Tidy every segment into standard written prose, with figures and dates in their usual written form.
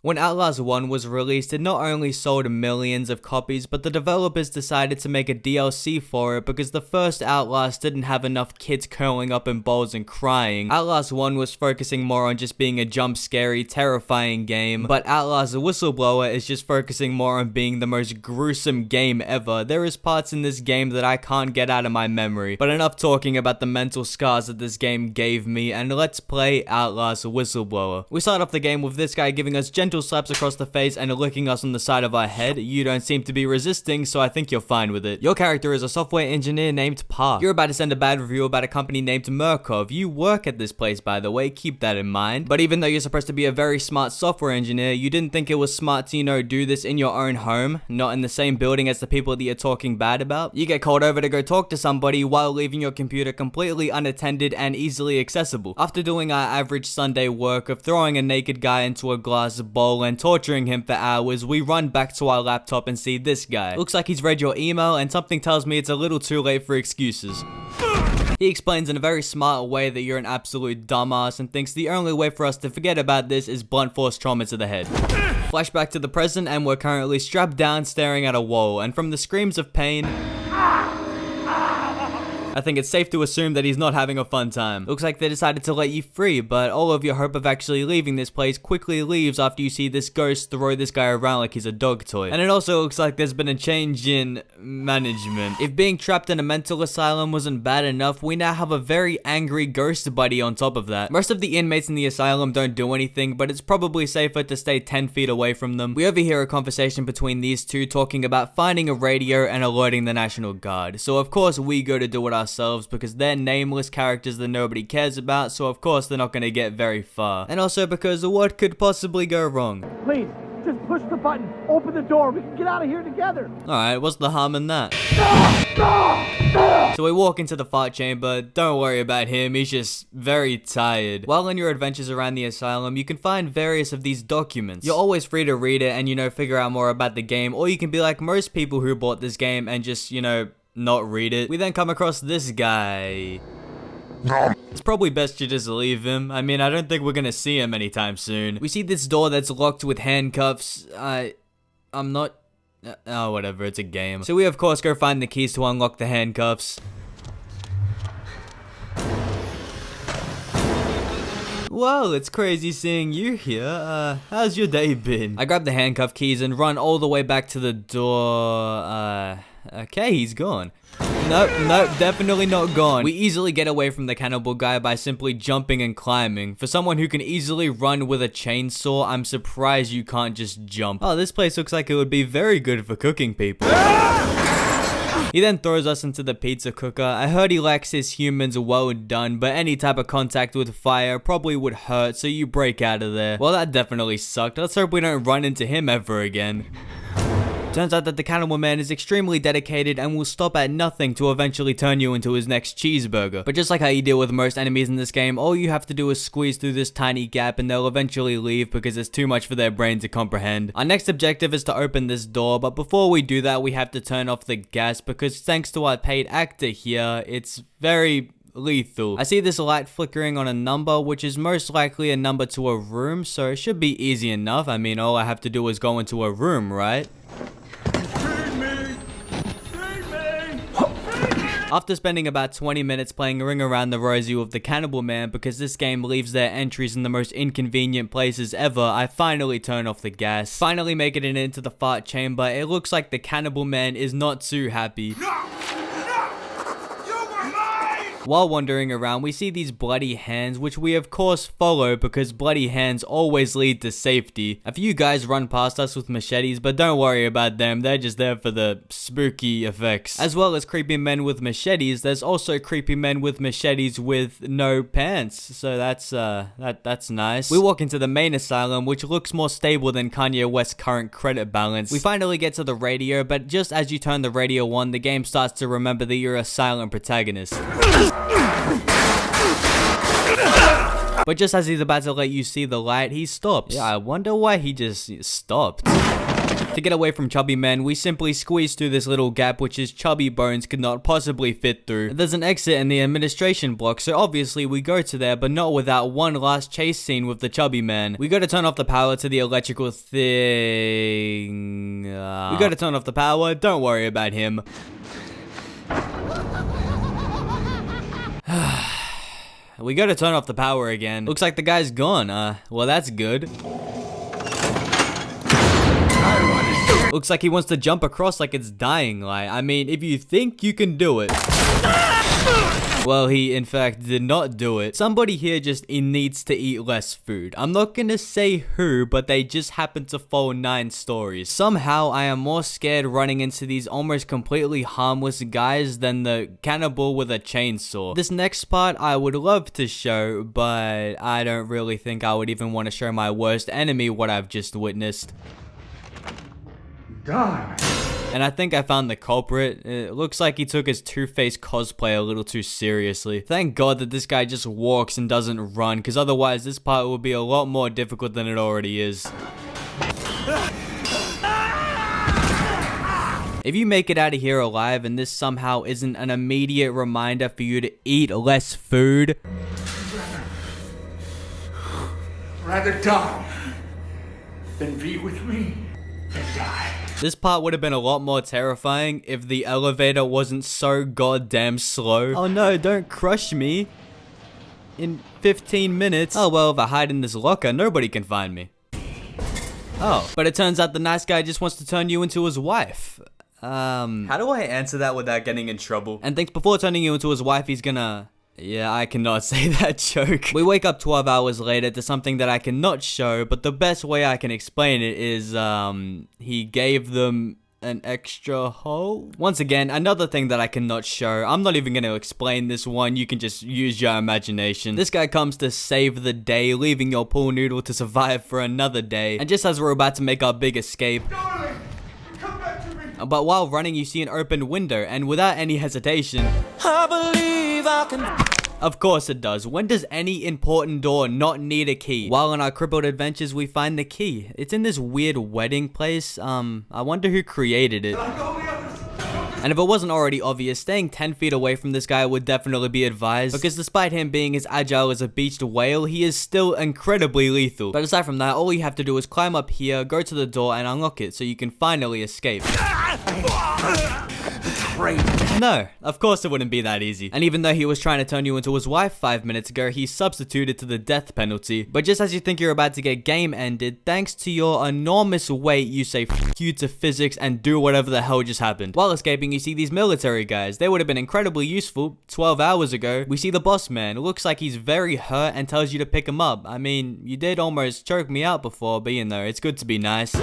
When Outlast 1 was released, it not only sold millions of copies, but the developers decided to make a DLC for it because the first Outlast didn't have enough kids curling up in balls and crying. Outlast 1 was focusing more on just being a jump scary, terrifying game, but Outlast Whistleblower is just focusing more on being the most gruesome game ever. There is parts in this game that I can't get out of my memory, but enough talking about the mental scars that this game gave me, and let's play Outlast Whistleblower. We start off the game with this guy giving us gentle slaps across the face and licking us on the side of our head. You don't seem to be resisting, so I think you're fine with it. Your character is a software engineer named Park. You're about to send a bad review about a company named MURKOFF. You work at this place, by the way, keep that in mind. But even though you're supposed to be a very smart software engineer, you didn't think it was smart to, do this in your own home, not in the same building as the people that you're talking bad about. You get called over to go talk to somebody while leaving your computer completely unattended and easily accessible. After doing our average Sunday work of throwing a naked guy into a glass bowl and torturing him for hours, we run back to our laptop and see this guy. Looks like he's read your email, and something tells me it's a little too late for excuses. He explains in a very smart way that you're an absolute dumbass and thinks the only way for us to forget about this is blunt force trauma to the head. Flashback to the present, and we're currently strapped down staring at a wall, and from the screams of pain, I think it's safe to assume that he's not having a fun time. Looks like they decided to let you free, but all of your hope of actually leaving this place quickly leaves after you see this ghost throw this guy around like he's a dog toy. And it also looks like there's been a change in management. If being trapped in a mental asylum wasn't bad enough, we now have a very angry ghost buddy on top of that. Most of the inmates in the asylum don't do anything, but it's probably safer to stay 10 feet away from them. We overhear a conversation between these two talking about finding a radio and alerting the National Guard. So of course we go to do it ourselves because they're nameless characters that nobody cares about, so of course they're not going to get very far. And also because what could possibly go wrong? Please, just push the button, open the door, we can get out of here together. Alright, what's the harm in that? So we walk into the fart chamber. Don't worry about him, he's just very tired. While on your adventures around the asylum, you can find various of these documents. You're always free to read it and figure out more about the game, or you can be like most people who bought this game and just, not read it. We then come across this guy. It's probably best to just leave him. I mean, I don't think we're gonna see him anytime soon. We see this door that's locked with handcuffs. I'm not... Oh, whatever, it's a game. So we of course go find the keys to unlock the handcuffs. Well, it's crazy seeing you here. How's your day been? I grab the handcuff keys and run all the way back to the door. Okay, he's gone. Nope, definitely not gone. We easily get away from the cannibal guy by simply jumping and climbing. For someone who can easily run with a chainsaw, I'm surprised you can't just jump. Oh, this place looks like it would be very good for cooking people. He then throws us into the pizza cooker. I heard he likes his humans well done, but any type of contact with fire probably would hurt, so you break out of there. Well, that definitely sucked. Let's hope we don't run into him ever again. Turns out that the cannibal man is extremely dedicated and will stop at nothing to eventually turn you into his next cheeseburger. But just like how you deal with most enemies in this game, all you have to do is squeeze through this tiny gap and they'll eventually leave because it's too much for their brain to comprehend. Our next objective is to open this door, but before we do that, we have to turn off the gas because thanks to our paid actor here, it's very lethal. I see this light flickering on a number, which is most likely a number to a room, so it should be easy enough. I mean, all I have to do is go into a room, right? After spending about 20 minutes playing Ring Around the Rosie with the Cannibal Man because this game leaves their entries in the most inconvenient places ever, I finally turn off the gas. Finally making it into the fart chamber, it looks like the Cannibal Man is not too happy. While wandering around, we see these bloody hands, which we of course follow because bloody hands always lead to safety. A few guys run past us with machetes, but don't worry about them, they're just there for the spooky effects. As well as creepy men with machetes, there's also creepy men with machetes with no pants, so that's nice. We walk into the main asylum, which looks more stable than Kanye West's current credit balance. We finally get to the radio, but just as you turn the radio on, the game starts to remember that you're a silent protagonist. But just as he's about to let you see the light, he stops. Yeah, I wonder why he just stopped. To get away from Chubby Men, we simply squeeze through this little gap which his chubby bones could not possibly fit through. There's an exit in the administration block, so obviously we go to there, but not without one last chase scene with the Chubby Man. We go to turn off the power to the electrical thing. We go to turn off the power, don't worry about him. We gotta turn off the power again. Looks like the guy's gone. Well, that's good. Looks like he wants to jump across like it's dying light. I mean, if you think you can do it. Well, he in fact did not do it. Somebody here just needs to eat less food. I'm not gonna say who, but they just happen to fall 9 stories. Somehow, I am more scared running into these almost completely harmless guys than the cannibal with a chainsaw. This next part I would love to show, but I don't really think I would even want to show my worst enemy what I've just witnessed. Die. And I think I found the culprit. It looks like he took his Two-Face cosplay a little too seriously. Thank God that this guy just walks and doesn't run, because otherwise this part would be a lot more difficult than it already is. If you make it out of here alive and this somehow isn't an immediate reminder for you to eat less food. Rather die than be with me and die. This part would have been a lot more terrifying if the elevator wasn't so goddamn slow. Oh no, don't crush me. In 15 minutes. Oh well, if I hide in this locker, nobody can find me. Oh, but it turns out the nice guy just wants to turn you into his wife. How do I answer that without getting in trouble? And thinks before turning you into his wife, he's gonna... Yeah, I cannot say that joke. We wake up 12 hours later to something that I cannot show, but the best way I can explain it is, he gave them an extra hole. Once again, another thing that I cannot show. I'm not even going to explain this one. You can just use your imagination. This guy comes to save the day, leaving your pool noodle to survive for another day. And just as we're about to make our big escape... Darling, come back to me. But while running, you see an open window, and without any hesitation... I believe I can... Of course it does. When does any important door not need a key? While on our crippled adventures, we find the key. It's in this weird wedding place. I wonder who created it. And if it wasn't already obvious, staying 10 feet away from this guy would definitely be advised, because despite him being as agile as a beached whale, he is still incredibly lethal. But aside from that, all you have to do is climb up here, go to the door, and unlock it so you can finally escape. No, of course it wouldn't be that easy. And even though he was trying to turn you into his wife 5 minutes ago, he substituted to the death penalty. But just as you think you're about to get game ended, thanks to your enormous weight, you say f you to physics and do whatever the hell just happened. While escaping, you see these military guys. They would have been incredibly useful 12 hours ago. We see the boss man. It looks like he's very hurt and tells you to pick him up. I mean, you did almost choke me out before, but you know, it's good to be nice.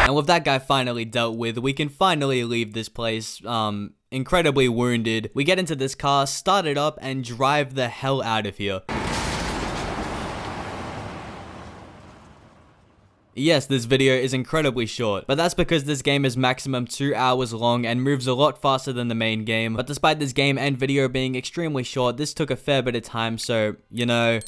And with that guy finally dealt with, we can finally leave this place, incredibly wounded. We get into this car, start it up, and drive the hell out of here. Yes, this video is incredibly short, but that's because this game is maximum 2 hours long and moves a lot faster than the main game. But despite this game and video being extremely short, this took a fair bit of time, so, you know...